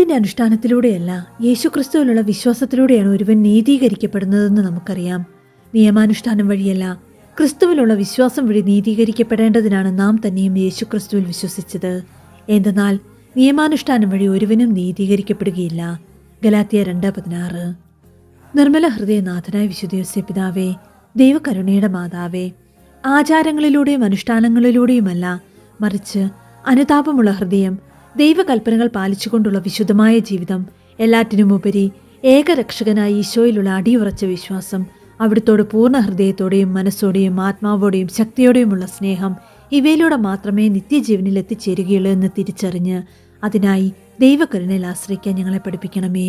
നിയമത്തിന്റെ അനുഷ്ഠാനത്തിലൂടെയല്ല, യേശുക്രിസ്തുവിലുള്ള വിശ്വാസത്തിലൂടെയാണ് ഒരുവൻ നീതീകരിക്കപ്പെടുന്നതെന്ന് നമുക്കറിയാം. നിയമാനുഷ്ഠാനം വഴിയല്ല, ക്രിസ്തുവിലുള്ള വിശ്വാസം വഴി നീതീകരിക്കപ്പെടേണ്ടതിനാണ് നാം തന്നെയും യേശുക്രിസ്തുവിൽ വിശ്വസിച്ചത്. എന്തെന്നാൽ നിയമാനുഷ്ഠാനം വഴി ഒരുവനും നീതീകരിക്കപ്പെടുകയില്ല. ഗലാത്യർ 2:16. നിർമ്മല ഹൃദയനാഥനായ വിശുദ്ധ യോസേപ്പ് പിതാവേ, ദൈവകരുണയുടെ മാതാവേ, ആചാരങ്ങളിലൂടെയും അനുഷ്ഠാനങ്ങളിലൂടെയുമല്ല, മറിച്ച് അനുതാപമുള്ള ഹൃദയം, ദൈവകൽപ്പനകൾ പാലിച്ചുകൊണ്ടുള്ള വിശുദ്ധമായ ജീവിതം, എല്ലാറ്റിനുമുപരി ഏകരക്ഷകനായ ഈശോയിലുള്ള അടിയുറച്ച വിശ്വാസം, അവിടുത്തോട് പൂർണ്ണ ഹൃദയത്തോടെയും മനസ്സോടെയും ആത്മാവോടെയും ശക്തിയോടെയുമുള്ള സ്നേഹം, ഇവയിലൂടെ മാത്രമേ നിത്യജീവനിൽ എത്തിച്ചേരുകയുള്ളൂ എന്ന് തിരിച്ചറിഞ്ഞ് അതിനായി ദൈവകരുണയിൽ ആശ്രയിക്കാൻ ഞങ്ങളെ പഠിപ്പിക്കണമേ.